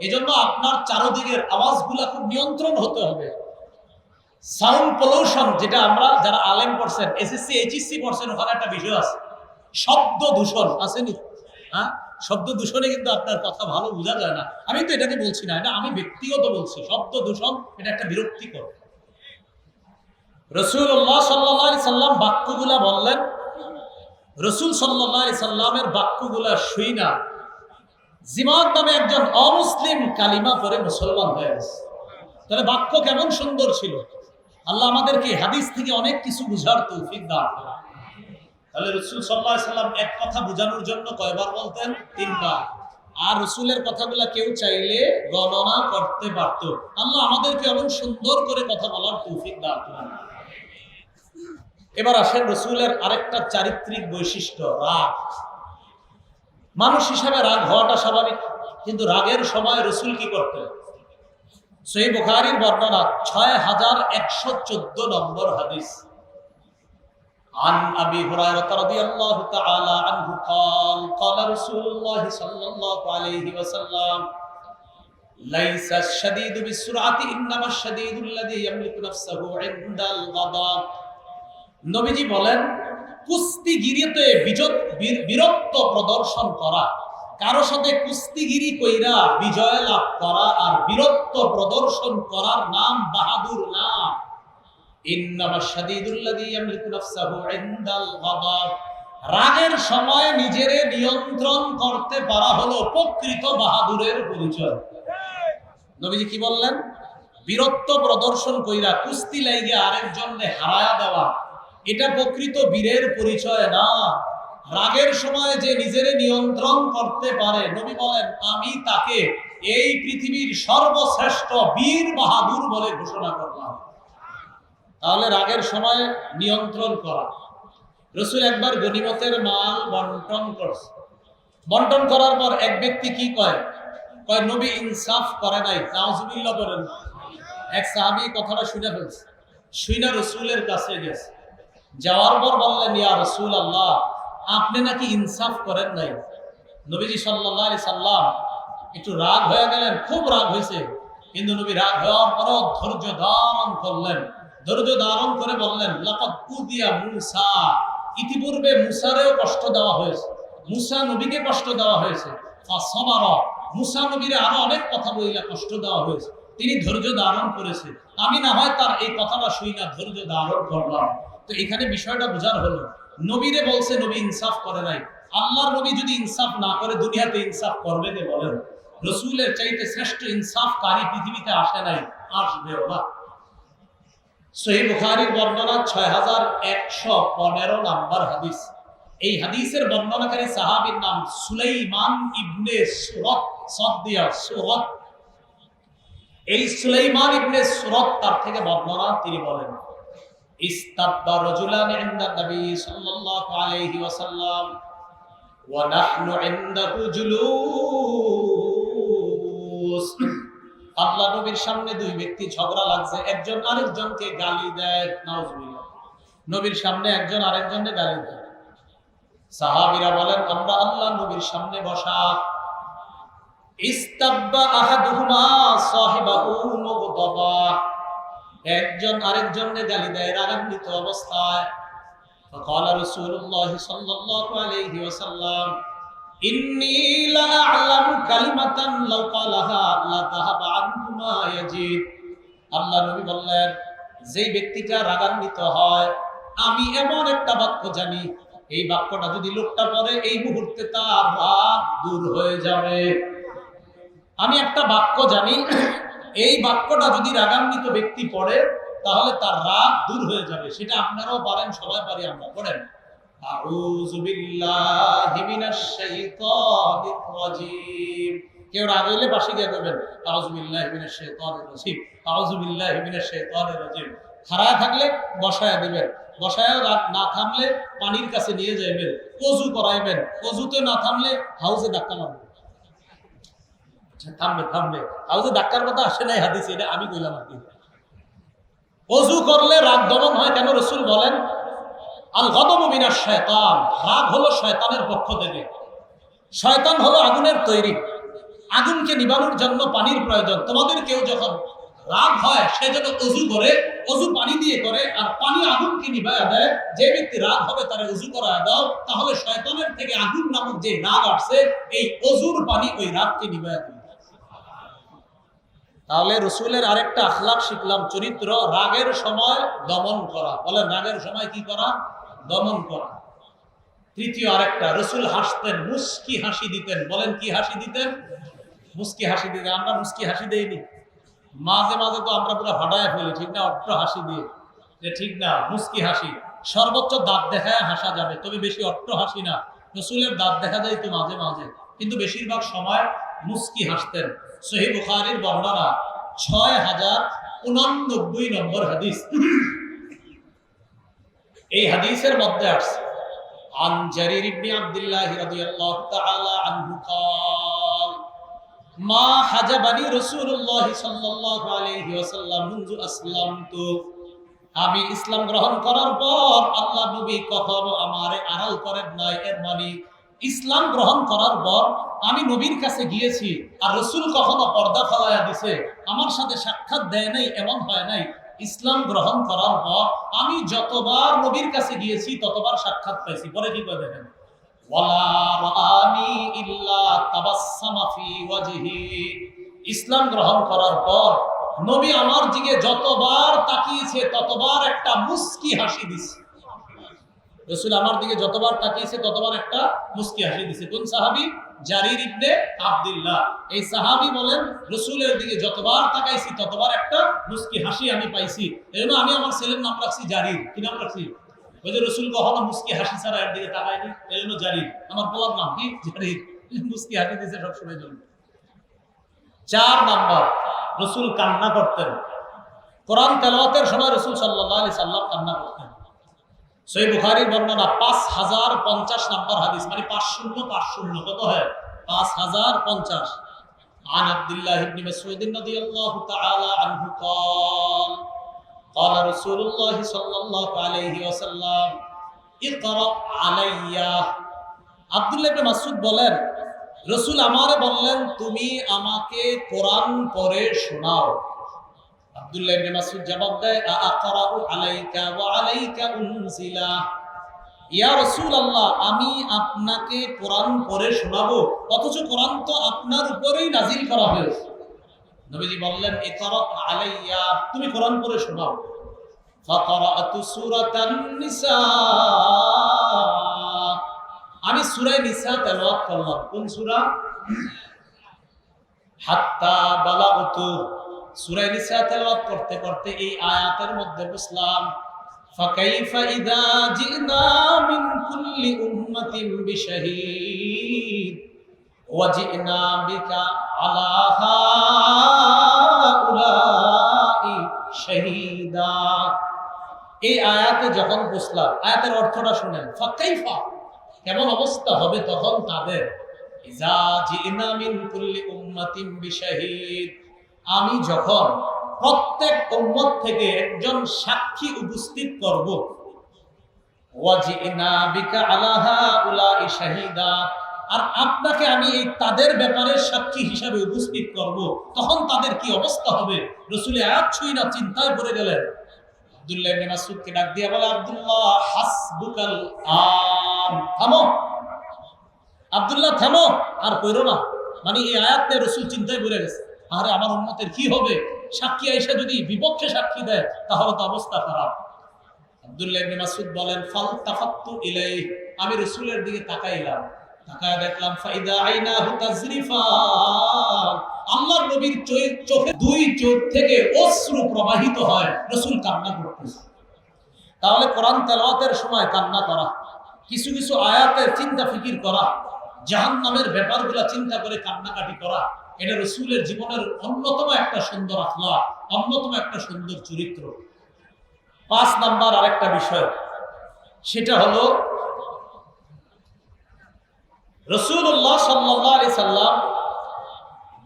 S1: এজন্য আপনার চারদিকের আওয়াজগুলা খুব নিয়ন্ত্রণ হতে হবে। সাউন্ড পলিউশন, যেটা আমরা যারা আলেম পড়ছেন, এসএসসি এইচএসসি পড়ছেন, ওখানে একটা বিষয় আছে শব্দ দূষণ, আসেনি? হ্যাঁ, শব্দ দূষণে কিন্তু আপনার কথা ভালো বোঝা যায় না। আমি তো এটাকে বলছি না, এটা আমি ব্যক্তিগত বলছি। শব্দ দূষণ এটা একটা বিরক্তিকর। রাসূলুল্লাহ সাল্লাল্লাহু আলাইহি সাল্লাম বাক্যগুলা বললেন, রাসূল সাল্লাল্লাহু আলাইহি সাল্লামের বাক্যগুলা শুইনা জিমাদ নামে একজন অমুসলিম কালিমা পড়ে মুসলমান হয়ে গেছে। তাহলে বাক্য কেমন সুন্দর ছিল! আল্লাহ আমাদেরকে হাদিস থেকে অনেক কিছু বুঝার তৌফিক দান করেন। তাহলে রাসূল সাল্লাল্লাহু আলাইহি সাল্লাম এক কথা বোঝানোর জন্য কয়বার বলতেন? তিনবার। আর রাসূলের কথাগুলা কেউ চাইলে গণনা করতে পারত। আল্লাহ আমাদেরকে এমন সুন্দর করে কথা বলার তৌফিক দান করেন। এবার আসেন রাসূলের আরেকটা চারিত্রিক বৈশিষ্ট্য, রাগ। মানুষ হিসাবে রাগ হওয়াটা স্বাভাবিক, কিন্তু রাগের সময় রাসূল কি করতেন? সহিহ বুখারীর বর্ণনা 6114 নম্বর হাদিস। عن أبي هريرة رضي الله تعالى عنه قال قال رسول الله صلى الله عليه وسلم ليس الشديد بالسرعة إنما الشديد الذي يملك نفسه عند الغضب। নবীজি বলেন, কুস্তিগিরিতে বীরত্ব প্রদর্শন করা, কারো সাথে কুস্তিগিরি কইরা বিজয় লাভ করা আর বীরত্ব প্রদর্শন করার নাম বাহাদুর না। রাগের সময় নিজেরে নিয়ন্ত্রণ করতে পারা হলো প্রকৃত বাহাদুরের পরিচয়। নবীজি কি বললেন? বীরত্ব প্রদর্শন কইরা কুস্তি লাইগা আরেকজনকে হারায়া দেওয়া, এটা প্রকৃত বীরের পরিচয় না। রাগের সময় যে নিজেরে নিয়ন্ত্রণ করতে পারে, নবী বলেন আমি তাকে এই পৃথিবীর সর্বশ্রেষ্ঠ বীর বাহাদুর বলে ঘোষণা করলাম। তাহলে রাগের সময় নিয়ন্ত্রণ করা। রাসূল একবার গনিমতের মাল বন্টন করছে। বন্টন করার পর এক ব্যক্তি কি কয়? কয় নবী ইনসাফ করে নাই। নাউজুবিল্লাহ বলেন। এক সাহাবী কথাটা শুনে ফেলছে। শুইনা রসুলের কাছে গেছে, যাওয়ার পর বললেন, ইয়া রাসূলুল্লাহ, আপনি নাকি ইনসাফ করেন নাই। নবীজি সাল্লাল্লাহু আলাইহি সাল্লাম একটু রাগ হয়ে গেলেন, খুব রাগ হয়েছে, কিন্তু নবী রাগ হওয়ার পরও ধৈর্য ধারণ করলেন। ধৈর্য ধারণ করে বললেন, লাকাদ উযিয়া মূসা, ইতিপূর্বে মূসারেও কষ্ট দেওয়া হয়েছে, মূসা নবীকে কষ্ট দেওয়া হয়েছে। ফাসাবারা, মূসা নবীরে আরো অনেক কথা বইলা কষ্ট দেওয়া হয়েছে, তিনি ধৈর্য ধারণ করেছে। আমি না হয় তার এই কথাটা শুই না, ধৈর্য ধারণ করলাম। তো এখানে বিষয়টা বোঝার হলো, নবীরে বলছে নবী ইনসাফ করে নাই। আল্লাহর নবী যদি ইনসাফ না করে দুনিয়াতে ইনসাফ করবে কে বলেন? রসুলের চাইতে শ্রেষ্ঠ ইনসাফকারী পৃথিবীতে আসে নাই, আসবেও না। সহিহ বুখারীর বর্ণনা 6115 নাম্বার হাদিস। এই হাদিসের বর্ণনাকারী সাহাবীর নাম সুলাইমান ইবনে সুরত, সাদিয়া সুরত। এই সুলাইমান ইবনে সুরত তার থেকে বর্ণনা, তিনি বলেন, ইস্তাব্বা রাজুলান ইনদা নবী সাল্লাল্লাহু আলাইহি ওয়াসাল্লাম ওয়া নাহনু ইনদাহু জুলুস। আল্লাহ নবীর সামনে দুই ব্যক্তি ঝগড়া লাগছে, একজন আরেকজনকে গালি দেয়, নাউজুবিল্লাহ। নবীর সামনে একজন আরেকজনকে গালি দেয়। সাহাবীরা বলেন, আমরা আল্লাহ নবীর সামনে বসা। ইস্তাব্বা আহাদুহুমা সাহিবাহু মুগদাবা, একজন আরেকজনকে গালি দেয় রাগান্বিত অবস্থায়। ফাকালা রাসূলুল্লাহ সাল্লাল্লাহু আলাইহি ওয়াসাল্লাম, ইন্নী লা আ'লামু কালিমাতান লাউ ক্বালাহা লা যাহাবা আনহু মা ইয়াজিদ। আল্লাহ নবী বললেন, যেই ব্যক্তিটা রাগান্বিত হয়, আমি এমন একটা বাক্য জানি, এই বাক্যটা যদি লোকটা পড়ে এই মুহূর্তে তার রাগ দূর হয়ে যাবে। আমি একটা বাক্য জানি, এই বাক্যটা যদি রাগান্বিত ব্যক্তি পড়ে তাহলে তার রাগ দূর হয়ে যাবে। সেটা আপনারাও পারেন, সবাই পারি আমরা। পড়েন, আউযু বিল্লাহি মিনাশ শাইতানির রাজীম। কেউ রাগ হইলে পাশে গিয়ে করবেন, আউযু বিল্লাহি মিনাশ শাইতানির রাজীম, আউযু বিল্লাহি মিনাশ শাইতানির রাজীম। খাড়ায় থাকলে বসায়া দিবেন, বসায়া না থামলে পানির কাছে নিয়ে যাইবেন, ওযু করাইবেন, ওযুতে না থামলে হাউজে ধাক্কা মারবেন। থামবে থামবে, হাউজে ধাক্কার কথা আসে নাই হাদিসে, এটা আমি কইলাম আর কি। ওযু করলে রাগ দমন হয় কেন? রাসূল বলেন, আল গদবু মিনাশ শায়তান, রাগ হলো শয়তানের পক্ষ থেকে। শয়তান হলো আগুনের তৈরি, আগুনকে নিবানোর জন্য পানির প্রয়োজন। তোমাদের কেউ যখন রাগ হয় সে যেন ওযু করে, ওযু পানি দিয়ে করে, আর পানি আগুনকে নিভায়া দেয়। যে ব্যক্তি রাগ হবে তারে ওযু করায় দাও, তাহলে শয়তানের থেকে আগুন নামক যে রাগ আসছে, এই ওযুর পানি ওই রাগকে নিভায়া দেবে। তাহলে রসুলের আরেকটা আখলাক শিখলাম, চরিত্র, রাগের সময় দমন করা। বলেন, রাগের সময় কি করা? দমন করা। তৃতীয় আরেকটা, রসুল হাসতেন, মুস্কি হাসি দিতেন। বলেন, কি হাসি দিতেন? মুস্কি হাসি দিতেন। আমরা মুস্কি হাসি দেইনি, মাঝে মাঝে তো আমরা পুরো ফাটায় ফেলি, ঠিক না? অট্ট হাসি দিয়ে, ঠিক না? মুস্কি হাসি, সর্বোচ্চ দাঁত দেখায় হাসা যাবে, তবে বেশি অট্ট হাসি না। রসুলের দাঁত দেখা যায় তো মাঝে মাঝে, কিন্তু বেশিরভাগ সময় মুস্কি হাসতেন। সহিহ বুখারীর বর্ণনা 6089 নম্বর হাদিস। এই হাদিসের মধ্যে আসছে, আন জারীর ইবনে আব্দুল্লাহ রাদিয়াল্লাহু তাআলা আনহু قال মা হাজাবানি রাসূলুল্লাহ সাল্লাল্লাহু আলাইহি ওয়াসাল্লাম মুনযু আসলামতু। আমি ইসলাম গ্রহণ করার পর আল্লাহ নবী কখনো আমারে আড়াল করেন নাই। এর মানে ইসলাম গ্রহণ করার পর আমি নবীর কাছে গিয়েছি আর রাসূল কখনো পর্দা ফেলায়া দিছে, আমার সাথে সাক্ষাৎ দেয় নাই, এমন হয় নাই। ইসলাম গ্রহণ করার পর আমি যতবার নবীর কাছে গিয়েছি ততবার সাক্ষাৎ পাইছি। পরে কি করে দেখেন, ওয়ালা রাআনি ইল্লা তাবাসসামা ফি ওয়াজহি। ইসলাম গ্রহণ করার পর নবী আমার দিকে যতবার তাকিয়েছে ততবার একটা মুস্কি হাসি দিছে। রাসূল আমার দিকে যতবার তাকিয়েছে ততবার একটা মুস্কি হাসি দিছে। কোন সাহাবী? জারীর ইবনে আব্দুল্লাহ। এই সাহাবী বলেন, রাসূলের দিকে যতবার তাকাইছি ততবার একটা মুস্কি হাসি আমি পাইছি। এজন্য আমি আমার ছেলের নাম রাখছি জারীর। কি নাম রাখছি? ওই যে রাসূল কখনো মুস্কি হাসি ছাড়া এর দিকে তাকায়নি, এজন্য জারীর। আমার পোলার নাম কি? জারীর। মুস্কি হাসি দিছে সবসময় জন্য। 4 নাম্বার, রাসূল কান্না করতেন। কোরআন তেলাওয়াতের সময় রাসূল সাল্লাল্লাহু আলাইহি সাল্লাম কান্না করতেন। সহিহ বুখারীর বর্ণনা 5050 নাম্বার হাদিস, মানে 5050 কত হয়? 5050। عن عبد الله بن مسعود رضي الله تعالى عنه قال قال رسول الله صلى الله عليه وسلم اقرأ علي আব্দুল্লাহ ইবনে মাসউদ বলেন রাসূল আমারে বললেন তুমি আমাকে কোরআন পড়ে শোনাও। আব্দুল্লাহ ইবনে মাসউদ জবাব দেয় আআকরাউ আলাইকা ওয়া আলাইকা উনজিলা, ইয়া রাসূলুল্লাহ আমি আপনাকে কোরআন পড়ে শোনাবো অথচ কোরআন তো আপনার উপরেই নাজিল করা হয়েছে। নবীজি বললেন ইকরা আলাইয়া, তুমি কোরআন পড়ে শোনাও। ফাকরাতু সূরাতান নিসা, আমি সূরা নিসা তেলাওয়াত করলাম। কোন সূরা? হাত্তা বালাগতু, সূরা নিসা তেলাওয়াত করতে করতে এই আয়াতের মধ্যে বুঝলাম ফাকাইফা ইযা জিনা মিন কুল্লি উম্মাতিন বিশাহীদ ওয়া জিনা বিকা আলা হাউলাই শাহীদা। এই আয়াতে যখন বুঝলাম, আয়াতের অর্থটা শুনেন, ফাকাইফা কেমন অবস্থা হবে তখন তাদের, ইযা জিনা মিন কুল্লি উম্মাতিন বিশাহীদ, আমি যখন প্রত্যেক উম্মত থেকে একজন সাক্ষী উপস্থিত করব, ওয়াজিনা বিকা আলা হাউলাই শাহীদা, আর আপনাকে আমি এই তাদের ব্যাপারে সাক্ষী হিসাবে উপস্থিত করব, তখন তাদের কি অবস্থা হবে? রাসূল আয়াত ছুঁই না চিন্তায় পড়ে গেলেন। আব্দুল্লাহ ইবনে মাসউদকে ডাক দিয়ে বলে আব্দুল্লাহ হাসবুকাল আন, থামো আব্দুল্লাহ থামো, আর কইরো না। মানে এই আয়াতে রাসূল চিন্তায় পড়ে গেছে, আরে আমার উম্মতের কি হবে, সাক্ষী আইসা যদি বিপক্ষে সাক্ষী দেয় তাহলে তো অবস্থা খারাপ। আব্দুল্লাহ ইবনে মাসউদ বলেন ফালতাফাতু ইলাইহি, আমি রাসূলের দিকে তাকাইলাম, তাকায় দেখলাম ফাইদা আইনাহু তাজরিফান, আল্লাহর নবীর চোখে দুই চোখ থেকে অশ্রু প্রবাহিত হয়, রাসূল কান্না করতেছে। তাহলে কোরআন তেলাওয়াতের সময় কান্না করা, কিছু কিছু আয়াতের চিন্তা ফিকির করা, জাহান্নামের ব্যাপারগুলো চিন্তা করে কান্নাকাটি করা, এটা রাসূলের জীবনের অন্যতম একটা সুন্দর আখলাক, অন্যতম একটা সুন্দর চরিত্র। 5 নাম্বার আরেকটা বিষয়, সেটা হলো রাসূলুল্লাহ সাল্লাল্লাহু আলাইহি সাল্লাম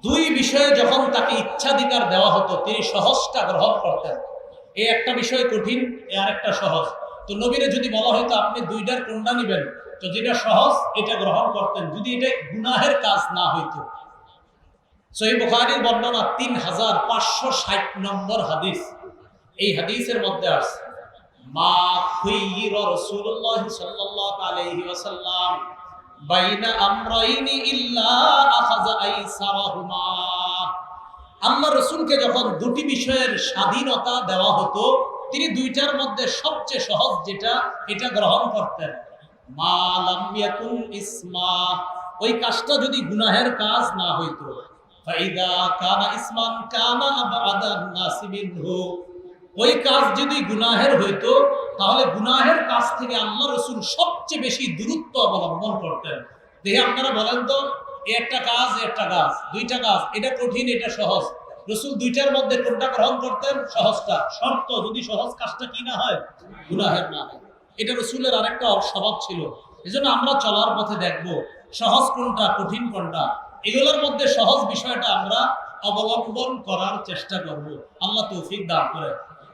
S1: দুই বিষয়ে যখন তাকে ইচ্ছাধিকার দেওয়া হতো তিনি সহজটা গ্রহণ করতেন। এই একটা বিষয় কঠিন, এই আরেকটা সহজ। তো নবীরে যদি বলা হয়তো আপনি দুইটার কোনটা নেবেন, তো যেটা সহজ এটা গ্রহণ করতেন, যদি এটা গুনাহের কাজ না হইতো। সহিহ বুখারীর বর্ণনা 3560 নম্বর হাদিস, এই হাদিসের মধ্যে আছে মা খুইরা রাসূলুল্লাহ সাল্লাল্লাহু আলাইহি ওয়াসাল্লাম বাইনা আমরাইনি ইল্লা আখাযা আইসারাহুমা, আল্লাহ রাসূলকে যখন দুটি বিষয়ের স্বাধীনতা দেওয়া হতো তিনি দুইটার মধ্যে সবচেয়ে সহজ যেটা এটা গ্রহণ করতেন। মা লাম ইয়াকুন ইসমা, ওই কাজটা যদি গুনাহের কাজ না হইতো, ফাইদা কানা ইসমান কানা আবাদান নাসি মিনহু, ওই কাজ যদি গুনাহের হইতো তাহলে গুনাহের কাজ থেকে আল্লাহ রাসূল সবচেয়ে বেশি দূরত্ব অবলম্বন করতেন। দেখে আপনারা বলেন তো, একটা কাজ একটা কাজ, দুইটা কাজ, এটা কঠিন এটা সহজ, রাসূল দুইটার মধ্যে কোনটা গ্রহণ করতেন? সহজটা। শর্ত যদি সহজ কাজটা কি না হয়, গুনাহের না হয়। এটা রাসূলের আরেকটা স্বভাব ছিল। এজন্য আমরা চলার পথে দেখব সহজ কোনটা কঠিন কোনটা, এগুলোর মধ্যে সহজ বিষয়টা আমরা অবলম্বন করার চেষ্টা করব। আল্লাহ তৌফিক দান করে।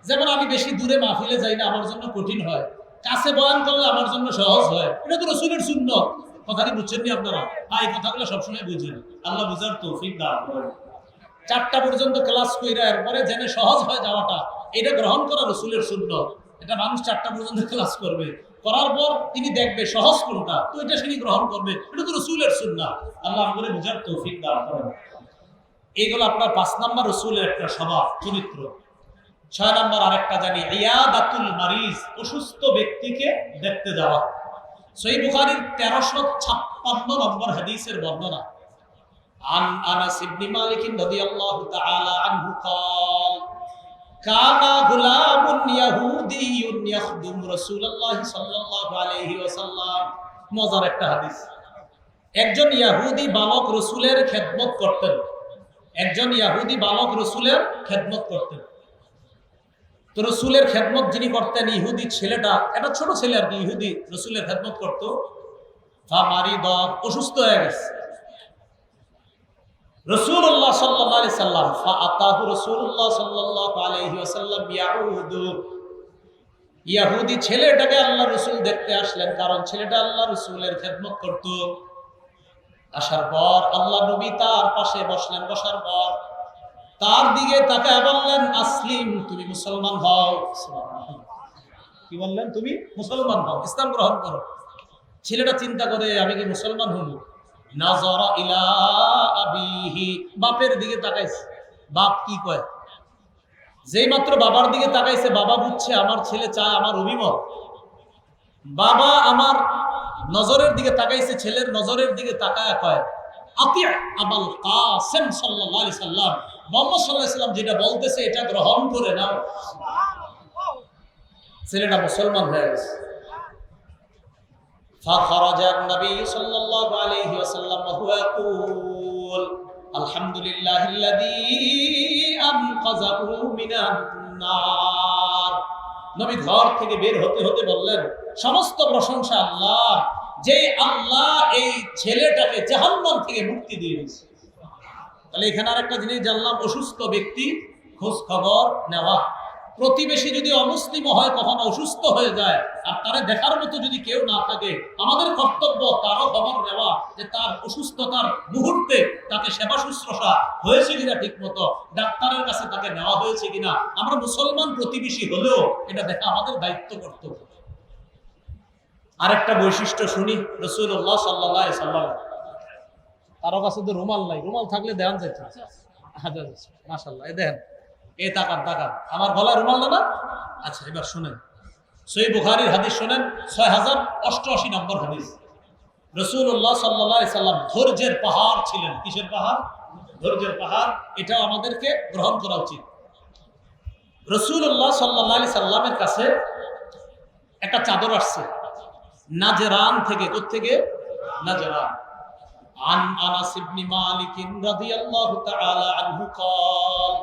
S1: যেমন আমি বেশি দূরে মাহফিলে যাই না, আমার জন্য কঠিন হয়, কাছে বয়ান করলে আমার জন্য সহজ হয়, এটা তো রাসূলের সুন্নাত। কথাটি বুঝছেন নি আপনারা? এই কথাগুলো সবসময় বুঝেন, আল্লাহ বুঝার তৌফিক দান করেন। 4টা পর্যন্ত ক্লাস কইরা এরপরে জেনে সহজ হয়ে যাওয়াটা, এটা গ্রহণ করা রাসূলের সুন্নাত। এটা মানুষ 4টা পর্যন্ত ক্লাস করবে, করার পর তিনি দেখবে সহজ কোনটা, তো এটা তিনি গ্রহণ করবে, এটা তো রাসূলের সুন্নাত। আল্লাহ আমাদের বুঝার তৌফিক দান করেন। এইগুলো আপনার 5 নাম্বার রাসূলের একটা স্বভাব চরিত্র। 6 নাম্বার আরেকটা জানি, ইয়াদাতুল মারিজ, অসুস্থ ব্যক্তিকে দেখতে যাওয়া। সহিহ বুখারীর 1356 নম্বর হাদিসের বর্ণনা, আন আনাস ইবনে মালিক রাদিয়াল্লাহু তাআলা আনহু قال কানা গুলামুন ইয়াহুদিয়ুন ইয়াখদুম রাসূলুল্লাহ সাল্লাল্লাহু আলাইহি ওয়াসাল্লাম। মজার একটা হাদিস, একজন ইহুদি বালক রাসূলের খেদমত করতেন, একজন ইহুদি বালক রাসূলের খেদমত করতেন। তো রাসূলের খেদমত যিনি করতেন, ইহুদি ছেলেটা, একটা ছোট ছেলে আর কি, ইহুদি রাসূলের খেদমত করতো। ফামারিদা, অসুস্থ হয়ে গেছে। রাসূলুল্লাহ সাল্লাল্লাহু আলাইহি সাল্লাম ফাআতাহু রাসূলুল্লাহ সাল্লাল্লাহু আলাইহি ওয়াসাল্লাম ইয়াউদু, ইহুদি ছেলেটাকে আল্লাহ রাসূল দেখতে আসলেন, কারণ ছেলেটা আল্লাহ রাসূলের খেদমত করত। আসার পর আল্লাহ নবী তার পাশে বসলেন, বসার পর তার দিকে তাকায় বললেন, আসলিম, তুমি মুসলমান হও। কি বললেন? তুমি মুসলমান হও, ইসলাম গ্রহণ করো। ছেলেটা চিন্তা করে, আমি কি মুসলমান হব? নাযারা ইলা আবিহি, বাপের দিকে তাকাইছে। বাপ কি কয়? যেই মাত্র বাবার দিকে তাকাইছে, বাবা বুঝছে আমার ছেলে চায় আমার অভিমত। বাবা আমার নজরের দিকে তাকাইছে, ছেলের নজরের দিকে তাকায় কয়, আতিয়া আবুল কাসেম সাল্লাল্লাহু আলাইহি সাল্লাম, মুহাম্মদ সাল্লাল্লাহু আলাইহি সাল্লাম যেটা বলতেছে এটা গ্রহণ করে নাও। ছেলেটা মুসলমান হয়ে গেছে। فخرج النبي صلى الله عليه وسلم وهو يقول الحمد لله الذي أنقذه من النار। নবী ঘর থেকে বের হতে হতে বললেন, সমস্ত প্রশংসা আল্লাহ, যে আল্লাহ এই ছেলেটাকে জাহান্নাম থেকে মুক্তি দিয়ে দিয়েছে। তাহলে এখানে আর একটা জিনিস জানলাম, অসুস্থ ব্যক্তি খোঁজ খবর নেওয়া। প্রতিবেশী যদি অমুসলিম হয়, কখনো অসুস্থ হয়ে যায়, আর তারা দেখার মতো যদি কেউ না থাকে, আমাদের কর্তব্য তারও খবর নেওয়া, যে তার অসুস্থতার মুহূর্তে তাকে সেবা শুশ্রূষা হয়েছে কিনা, ঠিক মতো ডাক্তারের কাছে তাকে নেওয়া হয়েছে কিনা। আমরা মুসলমান প্রতিবেশী হলেও এটা দেখা আমাদের দায়িত্ব, কর্তব্য। আরেকটা বৈশিষ্ট্য শুনি রাসূলুল্লাহ সাল্লাল্লাহু আলাইহি সাল্লাম, কারো কাছে তো রুমাল নাই, রুমাল থাকলে দেন যাইতো। মাশাআল্লাহ, এই দেখেন, এই তাকান তাকান, আমার গলায় রুমাল না? আচ্ছা, এবার শুনেন, সহিহ বুখারীর হাদিস শুনেন, 6088 নম্বর হাদিস। রাসূলুল্লাহ সাল্লাল্লাহু আলাইহি সাল্লাম ধৈর্যের পাহাড় ছিলেন। কিসের পাহাড়? ধৈর্যের পাহাড়। এটাও আমাদেরকে গ্রহণ করা উচিত। রাসূলুল্লাহ সাল্লাল্লাহু আলাইহি সাল্লামের কাছে একটা চাদর আসছে নাজরান থেকে। কোত্থেকে? নাজরান। আন আনাস ইবনে মালিক রাদিয়াল্লাহু তাআলা আনহু قال,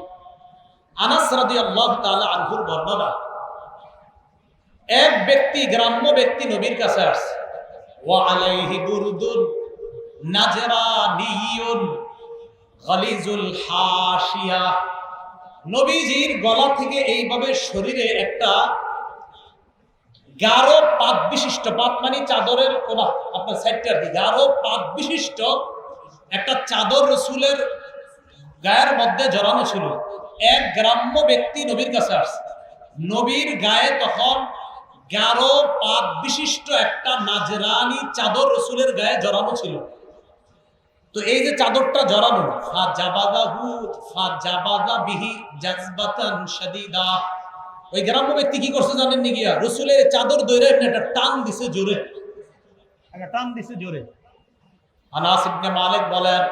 S1: আনাস রাদিয়াল্লাহু তাআলা আনহুর বর্ণনা, এক ব্যক্তি, গ্রাম্য ব্যক্তি নবীর কাছে আসছে। ওয়া আলাইহি বুরদুন নাজরানিয়ুন গালিজুল হাশিয়া, নবীজির গলা থেকে এইভাবে শরীরে একটা গাঢ় পাত বিশিষ্ট, পাত মানে চাদরের কোনা, আপনার সাইডটা কি, গাঢ় পাত বিশিষ্ট একটা চাদর রাসূলের গায়ের মধ্যে জড়ানো ছিল। এক গ্রাম্য ব্যক্তি নবীর কাছে আসছে। নবীর গায়ে তখন গাঢ় পাত বিশিষ্ট একটা নাজরানি চাদর রাসূলের গায়ে জড়ানো ছিল। তো এই যে চাদরটা জড়ানো, ফাজাবাদা বিহি জাযবাতান শাদীদা, ওই গ্রাম্য ব্যক্তি কি করছে জানেন নি? গিয়া রাসূলের চাদর ধরে একটা টান দিছে জোরে, একটা টান দিছে জোরে। আনাস ইবনে মালিক বলেন,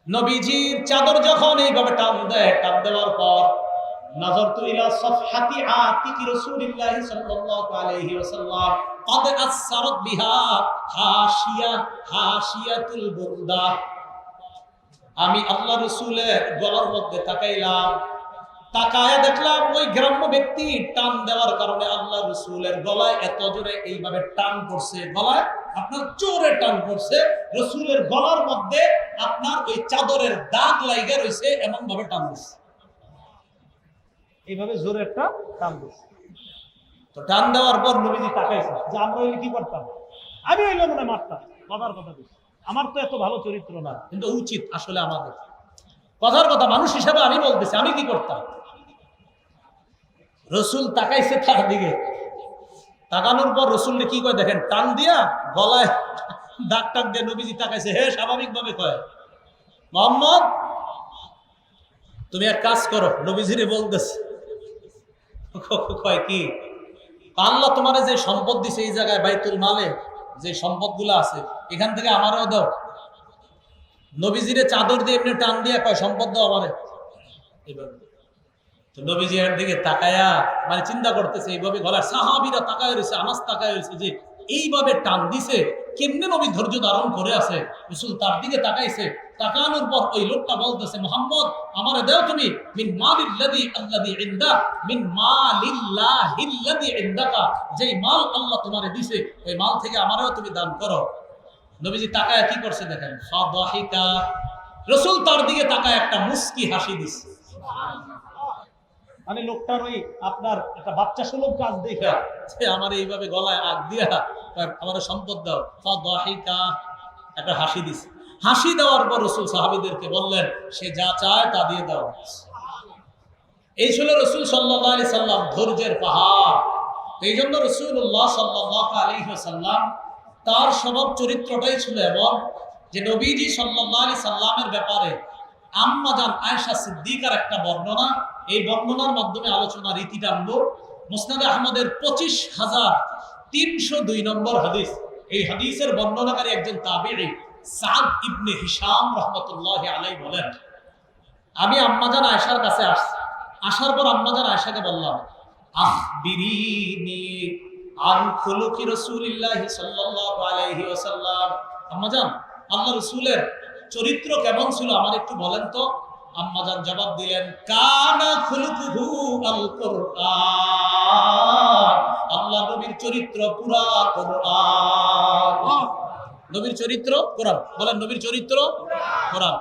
S1: নবীজির চাদর যখন এইভাবে টান দেয়, টান দেওয়ার পর নাযারতু ইলা সাফহাতি আতিকি রাসূলিল্লাহ সাল্লাল্লাহু আলাইহি ওয়াসাল্লাম قد اثرت بها হাশিয়াতুল বুরদা, আমি আল্লাহ রাসূলের গলার মধ্যে তাকাইলাম, তাকায়া দেখলাম ওই গ্রাম্য ব্যক্তি টান দেওয়ার কারণে আল্লাহ রাসূলের গলায় এত জোরে এইভাবে টান পড়ছে, গলায় আপনার জোরে টান পড়ছে, রাসূলের গলার মধ্যে আপনার ওই চাদরের দাগ লাগা রইছে, এমন ভাবে টান দিছে, এইভাবে জোরে একটা টান দিছে। তো টান দেওয়ার পর নবীজি তাকাইছে যে আমরা হইলে কি করতাম, আমি হইলে মনে মারতাম, কথার কথা দিচ্ছি, আমার তো এত ভালো চরিত্র না, কিন্তু উচিত আসলে আমাদের, কথার কথা, মানুষ হিসাবে আমি বলতেছি, আমি কি করতাম। রসুল তাকাইছে তার দিকে, তাকানোর পর রসুলকে কি কয় দেখেন, টান দিয়া গলায় দাগ টাক দিয়ে নবীজি তাকাইছে। হে স্বাভাবিক ভাবে কয়, মুহাম্মদ তুমি এক কাজ করো, নবীজিরে বলতেছে, কয় কি, আল্লাহ তোমার যে সম্পদ দিছে এই জায়গায় বাইতুল মালে যে সম্পদগুলো আছে, এখান থেকে আমারও দাও। নবীজিরে চাদর দিয়ে এমনি টান দিয়া কয় সম্পদ দাও আমারে। এইভাবে তো নবীজি এর দিকে তাকায়া মানে চিন্তা করতেছে, এইভাবে গলার সাহাবীরা তাকায় রয়েছে, আনাস তাকায় রয়েছে যে এইভাবে টান দিছে, কেমনে নবী ধৈর্য ধারণ করে আছে। রাসূল তার দিকে তাকাইছে, তাকানোর পর ওই লোকটা বলতেছে, মুহাম্মদ আমারে দাও তুমি মিন মালিল্লাযী আল্লাযী ইনদা, মিন মালিল্লাহিল্লাযী ইনদাকা, যেই মাল আল্লাহ তোমারে দিছে ওই মাল থেকে আমারও তুমি দান করো। নবীজি তাকায়া কি করছে দেখেন, ফাদাহিকা, রাসূল তার দিকে তাকায় একটা মুস্কি হাসি দিছে। মানে লোকটার ওই আপনার একটা বাচ্চা সুলভ কাজ দেখা যে আমার এইভাবে গলায় আগ দিয়া আমার সম্পদ দাও, ফাদাহিকা, একটা হাসি দিছে। হাসি দেওয়ার পর রাসূল সাহাবীদেরকে বললেন, সে যা চায় তা দিয়ে দাও। এই ছিল রাসূল সাল্লাল্লাহু আলাইহি সাল্লাম, ধৈর্যের পাহাড়। এই জন্য রাসূলুল্লাহ সাল্লাল্লাহু আলাইহি ওয়াসাল্লাম তার স্বভাব চরিত্রটাই ছিল এমন যে নবীজি সাল্লাল্লাহু আলাইহি সাল্লামের ব্যাপারে আম্মা জান আয়েশা সিদ্দিকার একটা বর্ণনা, এই বর্ণনার মাধ্যমে আলোচনা রীতি টানবো। মুসনাদে আহমদের 25,302 নম্বর হাদিস। এই হাদিসের বর্ণনাকারী একজন তাবিঈ সাদ ইবনে হিশাম রাহমাতুল্লাহি আলাইহি বলেন, আমি আম্মাজান আয়েশার কাছে আসছি। আসার পর আম্মাজান আয়েশাকে বললাম, আখবিরিনি আন খুলুকি রাসূলিল্লাহি সাল্লাল্লাহু আলাইহি ওয়াসাল্লাম। আম্মাজান, আল্লাহর রাসূলের চরিত্র কেমন ছিল আমার একটু বলেন তো। আম্মাজান জবাব দিলেন, কানা খুলুকুহু আল কুরআন। আল্লাহ নবীর চরিত্র পুরা কোরআন। নবীর চরিত্র কোরআন। বলেন, নবীর চরিত্র কোরআন।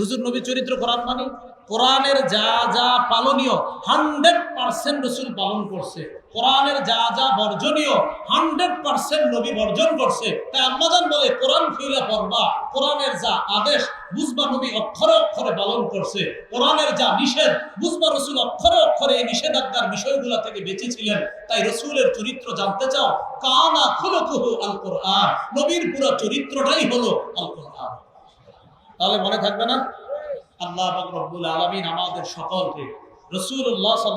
S1: হুজুর, নবীর চরিত্র কোরআন মানে কোরআনের যা যা পালনীয় 100% রাসূল পালন করছে, কোরআনের যা যা বর্জনীয় 100% নবী বর্জন করছে। তাই আম্মাজান বলে, কোরআন খুইলা পড়বা, কোরআনের যা আদেশ বুঝবা নবী অক্ষরে অক্ষরে পালন করছে, কোরআনের যা নিষেধ বুঝবা রাসূল অক্ষরে অক্ষরে এই নিষেধাজ্ঞার বিষয়গুলো থেকে বেঁচে ছিলেন। তাই রাসূলের চরিত্র জানতে চাও, কানা খুলুকুহু আল কুরআন। নবীর পুরো চরিত্রটাই হলো আল কুরআন। তাহলে মনে থাকবে না? আল্লাহ পাক রব্বুল আলামিন আমাদের সকলকে রাসূলুল্লাহ